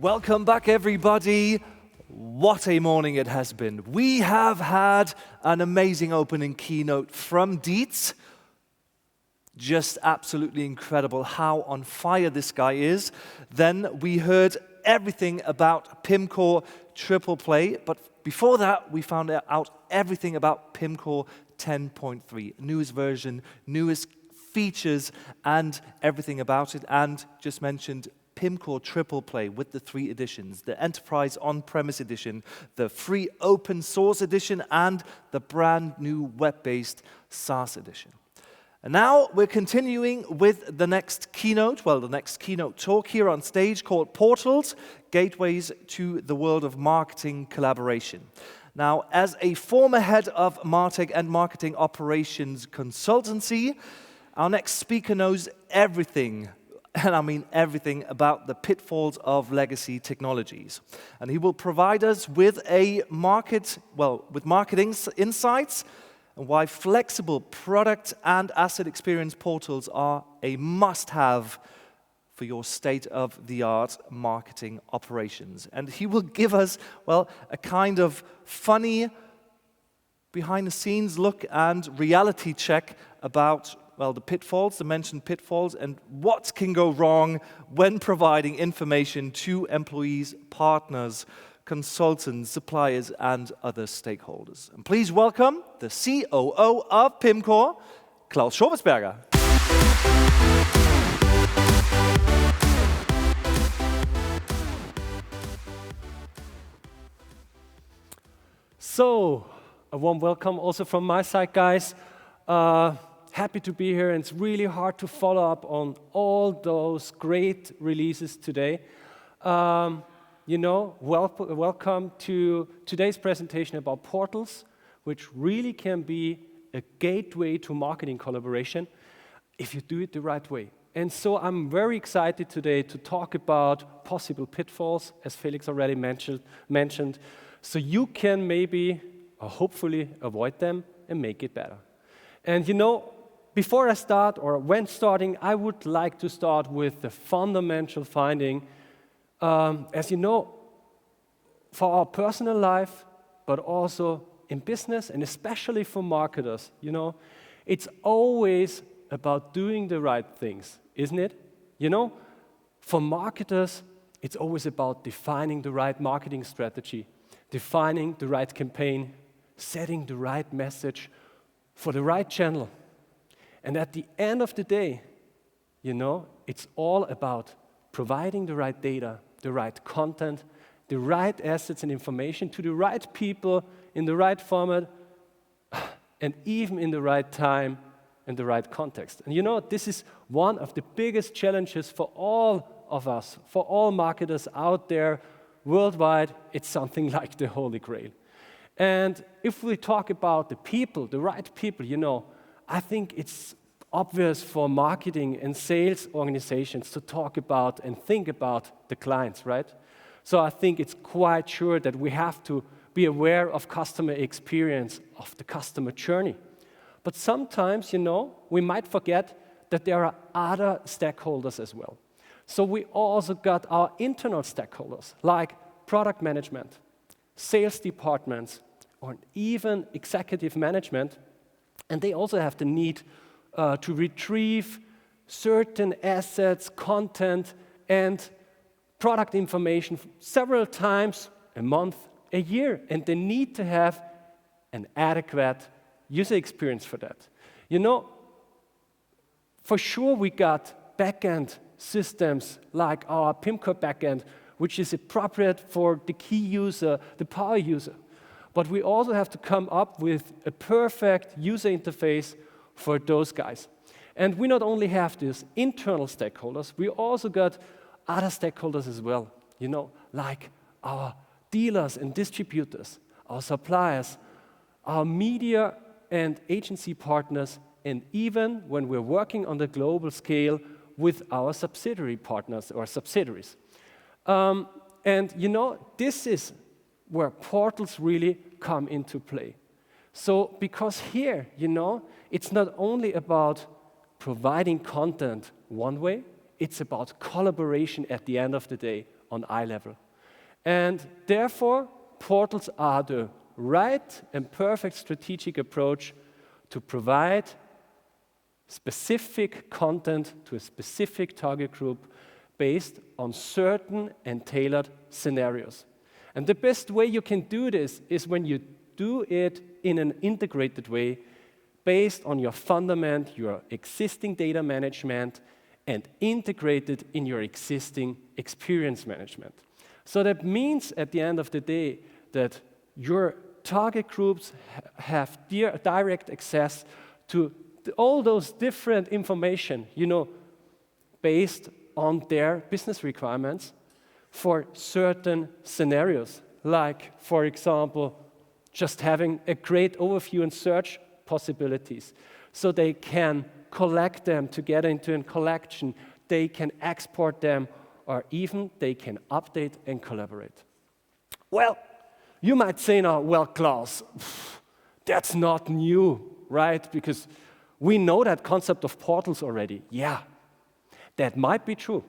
Welcome back, everybody. What a morning it has been. We have had an amazing opening keynote from Dietz. Just absolutely incredible how on fire this guy is. Then we heard everything about Pimcore Triple Play, but before that, we found out everything about Pimcore 10.3, newest version, newest features, and everything about it, and just mentioned Pimcore Triple Play with the 3 editions, the Enterprise On-Premise Edition, the free open source edition, and the brand new web-based SaaS edition. And now we're continuing with the next keynote, the next keynote talk here on stage called Portals, Gateways to the World of Marketing Collaboration. Now, as a former head of MarTech and Marketing Operations Consultancy, our next speaker knows everything, and I mean everything, about the pitfalls of legacy technologies. And he will provide us with marketing insights and why flexible product and asset experience portals are a must-have for your state-of-the-art marketing operations. And he will give us, a kind of funny behind-the-scenes look and reality check about the pitfalls, the mentioned pitfalls, and what can go wrong when providing information to employees, partners, consultants, suppliers, and other stakeholders. And please welcome the COO of Pimcore, Klaus Schobesberger. So, a warm welcome also from my side, guys. Happy to be here, and it's really hard to follow up on all those great releases today. Welcome to today's presentation about portals, which really can be a gateway to marketing collaboration if you do it the right way. And so I'm very excited today to talk about possible pitfalls, as Felix already mentioned, so you can maybe, or hopefully, avoid them and make it better. And before I start, or when starting, I would like to start with the fundamental finding. As you know, for our personal life, but also in business, and especially for marketers, it's always about doing the right things, isn't it? For marketers, it's always about defining the right marketing strategy, defining the right campaign, setting the right message for the right channel. And at the end of the day, it's all about providing the right data, the right content, the right assets and information to the right people in the right format, and even in the right time and the right context. And this is one of the biggest challenges for all of us, for all marketers out there worldwide. It's something like the Holy Grail. And if we talk about the people, the right people, I think it's obvious for marketing and sales organizations to talk about and think about the clients, right? So I think it's quite sure that we have to be aware of customer experience, of the customer journey. But sometimes, we might forget that there are other stakeholders as well. So we also got our internal stakeholders, like product management, sales departments, or even executive management, and they also have the need to retrieve certain assets, content, and product information several times a month, a year, and they need to have an adequate user experience for that. For sure we got backend systems like our Pimcore backend, which is appropriate for the key user, the power user. But we also have to come up with a perfect user interface for those guys. And we not only have these internal stakeholders, we also got other stakeholders as well, like our dealers and distributors, our suppliers, our media and agency partners, and even when we're working on the global scale with our subsidiary partners or subsidiaries. This is where portals really come into play. So, because here, it's not only about providing content one way, it's about collaboration at the end of the day on eye level. And therefore, portals are the right and perfect strategic approach to provide specific content to a specific target group based on certain and tailored scenarios. And the best way you can do this is when you do it in an integrated way based on your fundament, your existing data management, and integrated in your existing experience management. So that means at the end of the day that your target groups have direct access to all those different information, based on their business requirements for certain scenarios, like, for example, just having a great overview and search possibilities. So they can collect them together into a collection, they can export them, or even they can update and collaborate. Well, you might say now, well, Klaus, that's not new, right? Because we know that concept of portals already. Yeah, that might be true.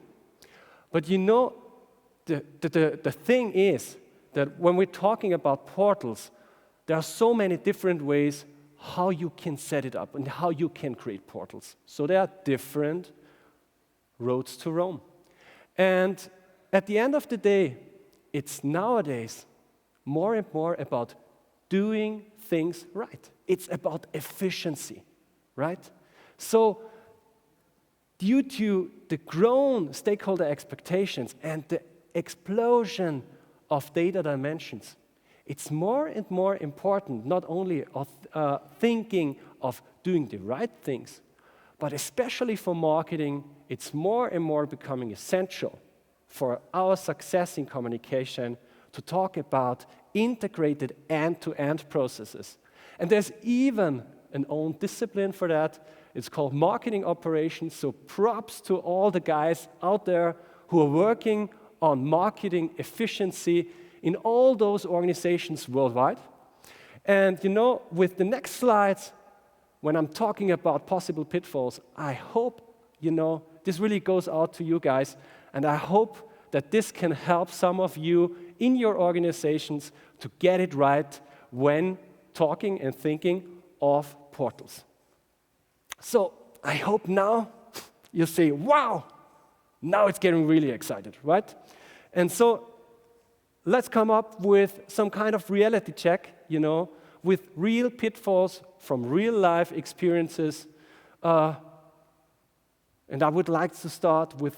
But the thing is that when we're talking about portals, there are so many different ways how you can set it up and how you can create portals. So there are different roads to Rome. And at the end of the day, it's nowadays more and more about doing things right. It's about efficiency, right? So due to the grown stakeholder expectations and the explosion of data dimensions, it's more and more important not only of thinking of doing the right things, but especially for marketing, it's more and more becoming essential for our success in communication to talk about integrated end-to-end processes. And there's even an own discipline for that. It's called marketing operations. So props to all the guys out there who are working on marketing efficiency in all those organizations worldwide. And with the next slides, when I'm talking about possible pitfalls, I hope, this really goes out to you guys, and I hope that this can help some of you in your organizations to get it right when talking and thinking of portals. So I hope now you say, wow, now it's getting really excited, right? And so let's come up with some kind of reality check, with real pitfalls from real life experiences. And I would like to start with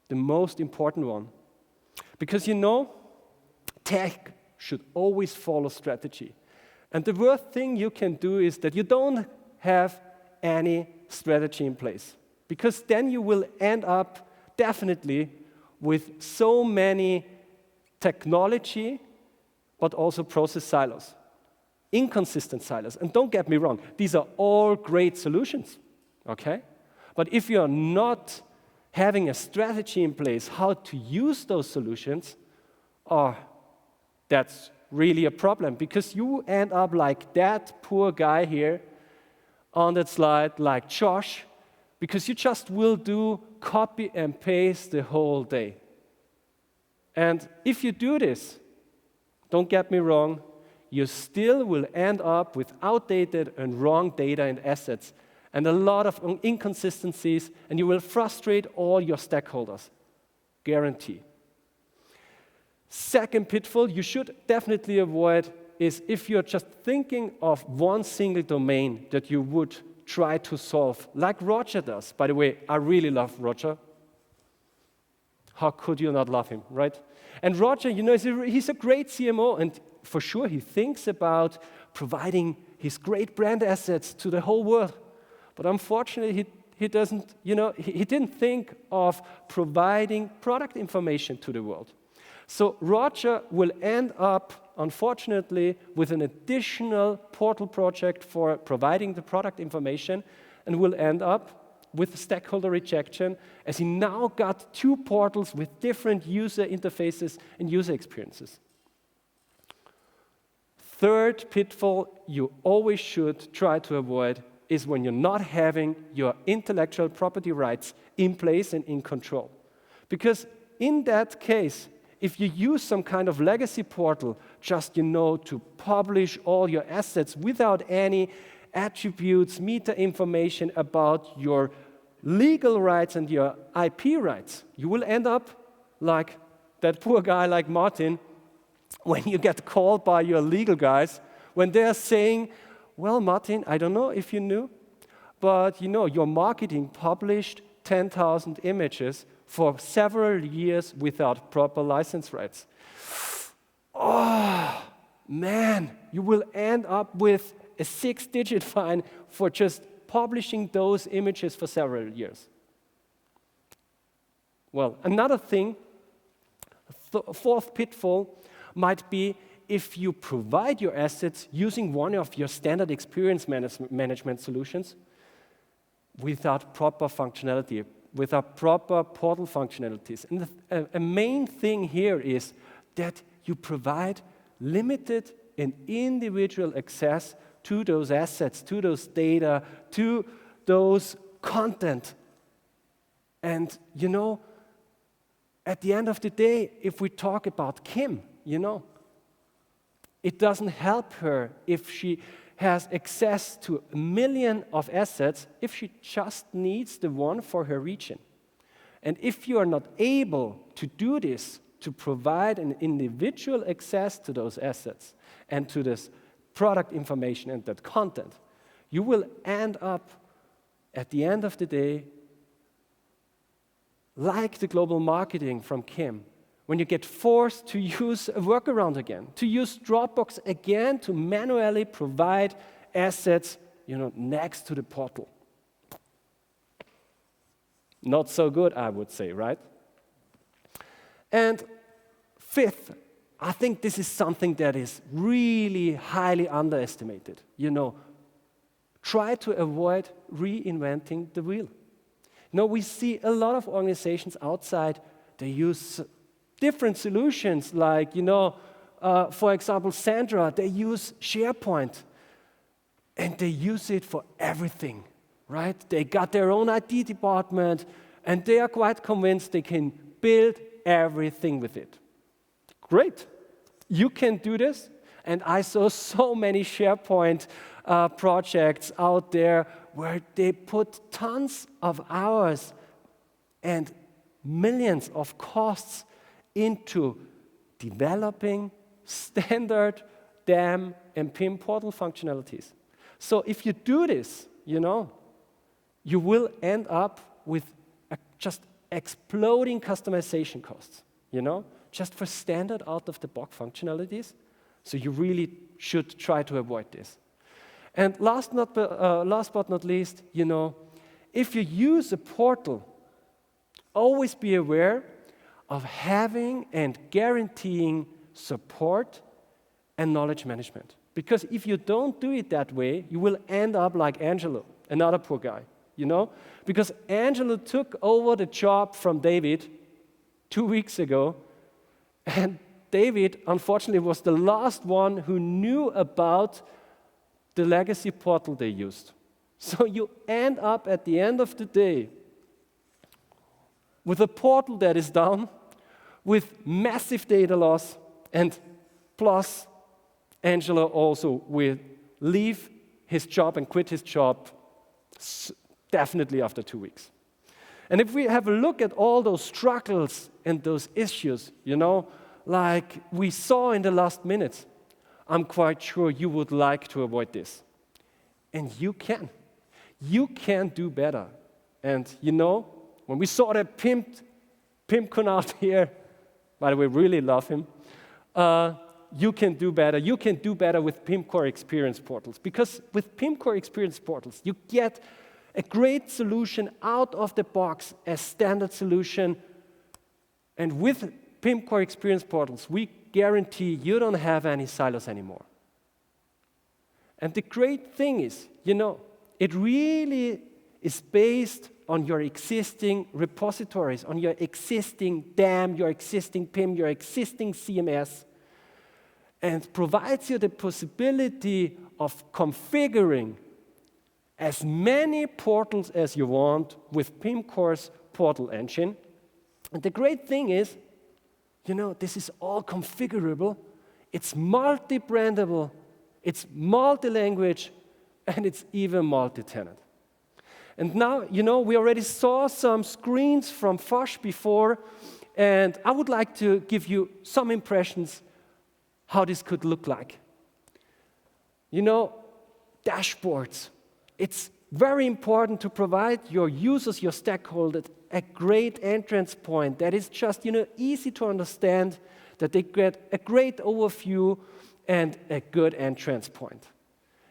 the most important one. Because tech should always follow strategy. And the worst thing you can do is that you don't have any strategy in place. Because then you will end up definitely with so many technology, but also process silos, inconsistent silos. And don't get me wrong, these are all great solutions, okay? But if you're not having a strategy in place how to use those solutions, that's really a problem, because you end up like that poor guy here on that slide, like Josh, because you just will do copy and paste the whole day. And if you do this, don't get me wrong, you still will end up with outdated and wrong data and assets and a lot of inconsistencies, and you will frustrate all your stakeholders. Guarantee. Second pitfall you should definitely avoid is if you're just thinking of one single domain that you would try to solve, like Roger does. By the way, I really love Roger. How could you not love him, right? And Roger, he's a great CMO, and for sure he thinks about providing his great brand assets to the whole world. But unfortunately, he doesn't, he didn't think of providing product information to the world. So Roger will end up, unfortunately, with an additional portal project for providing the product information, and will end up with stakeholder rejection, as he now got two portals with different user interfaces and user experiences. Third pitfall you always should try to avoid is when you're not having your intellectual property rights in place and in control. Because in that case, if you use some kind of legacy portal, just, to publish all your assets without any attributes, meta information about your legal rights and your IP rights, you will end up like that poor guy like Martin, when you get called by your legal guys, when they're saying, well, Martin, I don't know if you knew, but your marketing published 10,000 images for several years without proper license rights. Oh, man, you will end up with a 6-digit fine for just publishing those images for several years. Well, another thing, fourth pitfall might be if you provide your assets using one of your standard experience management solutions without proper functionality, without proper portal functionalities. And a main thing here is that you provide limited and individual access to those assets, to those data, to those content. And, at the end of the day, if we talk about Kim, it doesn't help her if she has access to 1 million of assets if she just needs the one for her region. And if you are not able to do this, to provide an individual access to those assets and to this product information and that content, you will end up, at the end of the day, like the global marketing from Kim, when you get forced to use a workaround again, to use Dropbox again to manually provide assets, next to the portal. Not so good, I would say, right? And fifth, I think this is something that is really highly underestimated. Try to avoid reinventing the wheel. We see a lot of organizations outside, they use different solutions like, for example, Sandra, they use SharePoint and they use it for everything, right? They got their own IT department and they are quite convinced they can build everything with it. Great, you can do this. And I saw so many SharePoint projects out there where they put tons of hours and millions of costs into developing standard DAM and PIM portal functionalities. So if you do this, you will end up with just exploding customization costs, just for standard out-of-the-box functionalities. So you really should try to avoid this. And last but not least, if you use a portal, always be aware of having and guaranteeing support and knowledge management. Because if you don't do it that way, you will end up like Angelo, another poor guy, Because Angelo took over the job from David 2 weeks ago, and David, unfortunately, was the last one who knew about the legacy portal they used. So you end up at the end of the day with a portal that is down, with massive data loss, and plus Angelo also will leave his job and quit his job definitely after 2 weeks. And if we have a look at all those struggles and those issues, like we saw in the last minutes, I'm quite sure you would like to avoid this. And you can. You can do better. And when we saw that Pimcore out here, by the way, really love him, you can do better. You can do better with Pimcore Experience Portals. Because with Pimcore Experience Portals, you get a great solution out of the box, a standard solution. And with Pimcore Experience Portals, we guarantee you don't have any silos anymore. And the great thing is, it really is based on your existing repositories, on your existing DAM, your existing PIM, your existing CMS, and provides you the possibility of configuring as many portals as you want with Pimcore's portal engine. And the great thing is, this is all configurable, it's multi-brandable, it's multi-language, and it's even multi-tenant. And now, we already saw some screens from Foch before, and I would like to give you some impressions how this could look like. Dashboards. It's very important to provide your users, your stakeholders, a great entrance point that is just, easy to understand, that they get a great overview and a good entrance point.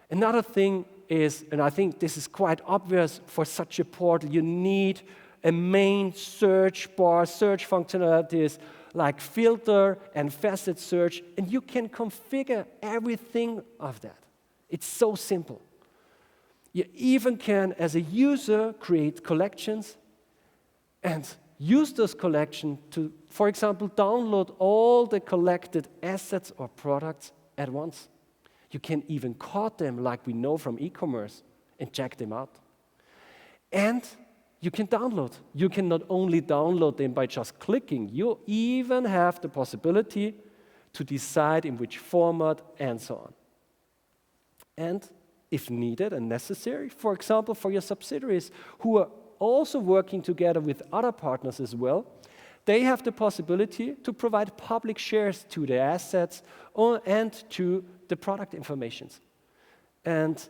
Another thing is, and I think this is quite obvious for such a portal, you need a main search bar, search functionalities like filter and facet search, and you can configure everything of that. It's so simple. You even can, as a user, create collections and use those collections to, for example, download all the collected assets or products at once. You can even code them like we know from e-commerce and check them out. And you can download. You can not only download them by just clicking, you even have the possibility to decide in which format and so on. And if needed and necessary, for example, for your subsidiaries who are also working together with other partners as well, they have the possibility to provide public shares to the assets and to the product informations. And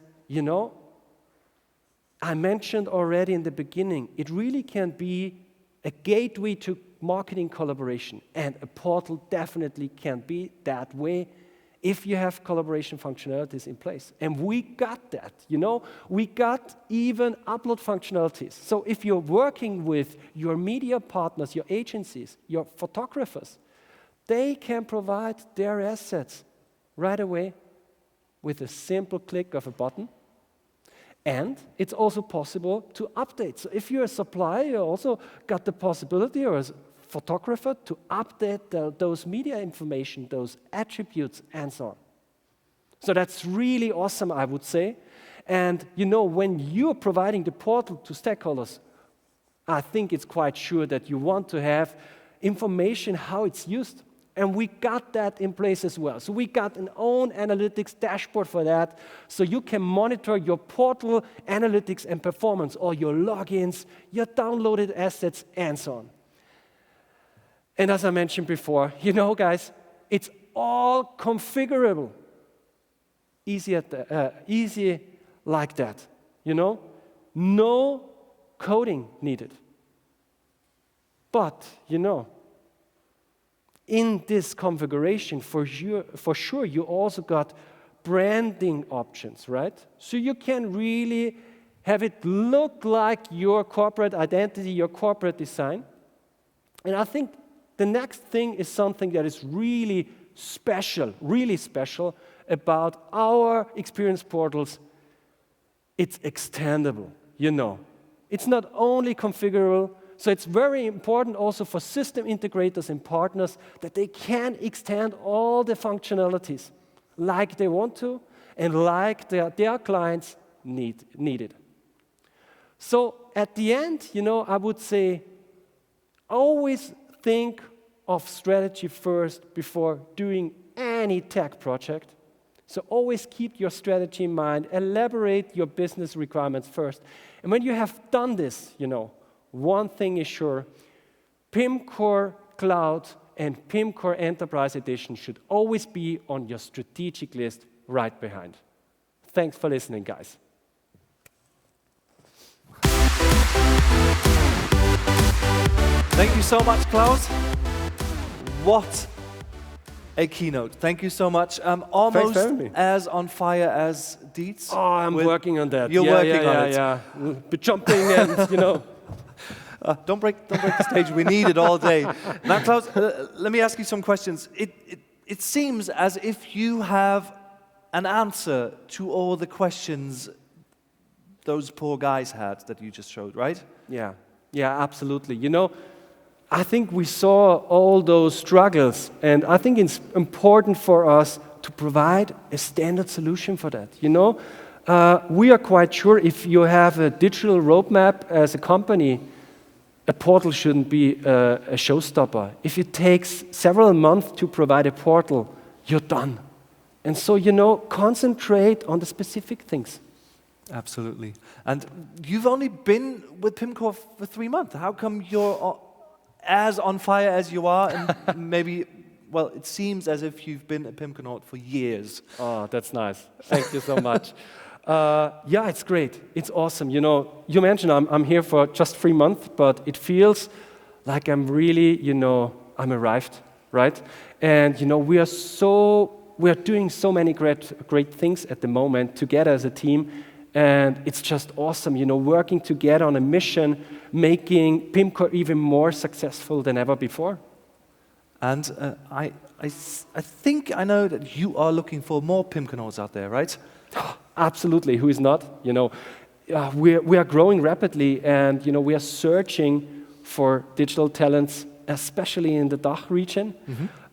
I mentioned already in the beginning, it really can be a gateway to marketing collaboration, and a portal definitely can be that way if you have collaboration functionalities in place. And we got that, we got even upload functionalities. So if you're working with your media partners, your agencies, your photographers, they can provide their assets right away with a simple click of a button. And it's also possible to update. So if you're a supplier, you also got the possibility, or as a photographer, to update those media information, those attributes, and so on. So that's really awesome, I would say. And when you're providing the portal to stakeholders, I think it's quite sure that you want to have information how it's used. And we got that in place as well. So we got an own analytics dashboard for that. So you can monitor your portal analytics and performance, all your logins, your downloaded assets, and so on. And as I mentioned before, guys, it's all configurable. Easy like that. No coding needed. But, in this configuration, for sure, you also got branding options, right? So you can really have it look like your corporate identity, your corporate design. And I think the next thing is something that is really special about our experience portals. It's extendable, It's not only configurable, so it's very important also for system integrators and partners that they can extend all the functionalities like they want to and like their clients need it. So at the end, I would say always think of strategy first before doing any tech project. So always keep your strategy in mind, elaborate your business requirements first. And when you have done this, one thing is sure, Pimcore Cloud and Pimcore Enterprise Edition should always be on your strategic list right behind. Thanks for listening, guys. Thank you so much, Klaus. What a keynote. Thank you so much. Almost as on fire as Dietz. Oh, I'm working on that. You're working on it. Yeah. Be jumping and, Don't break the stage. We need it all day. Now, Klaus, let me ask you some questions. It seems as if you have an answer to all the questions those poor guys had that you just showed, right? Yeah, absolutely. I think we saw all those struggles, and I think it's important for us to provide a standard solution for that. We are quite sure if you have a digital roadmap as a company, a portal shouldn't be a showstopper. If it takes several months to provide a portal, you're done. And so, concentrate on the specific things. Absolutely. And you've only been with Pimcore for 3 months. How come you're as on fire as you are? And maybe, well, it seems as if you've been a Pimconaut for years. Oh, that's nice. Thank you so much. Yeah, it's great. It's awesome. You mentioned I'm here for just 3 months, but it feels like I'm really, I'm arrived, right? And, we are doing so many great things at the moment together as a team. And it's just awesome, working together on a mission, making Pimcore even more successful than ever before. And I think I know that you are looking for more Pimconauts out there, right? Absolutely, who is not? We are growing rapidly, and we are searching for digital talents, especially in the DACH region.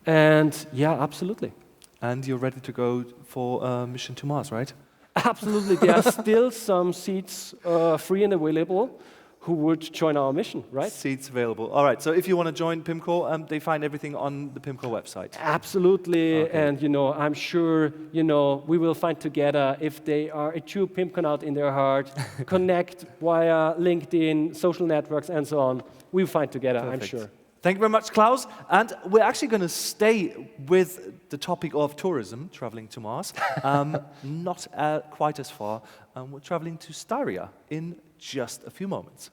And yeah, absolutely. And you're ready to go for a mission to Mars, right? Absolutely, there are still some seats free and available. Who would join our mission, right? Seats available. All right, so if you want to join Pimcore, they find everything on the Pimcore website. Absolutely, Okay. and I'm sure we will find together if they are a true Pimconaut in their heart, connect via LinkedIn, social networks, and so on. We'll find together, Perfect. I'm sure. Thank you very much, Klaus. And we're actually going to stay with the topic of tourism, traveling to Mars. Not quite as far. We're traveling to Styria in just a few moments.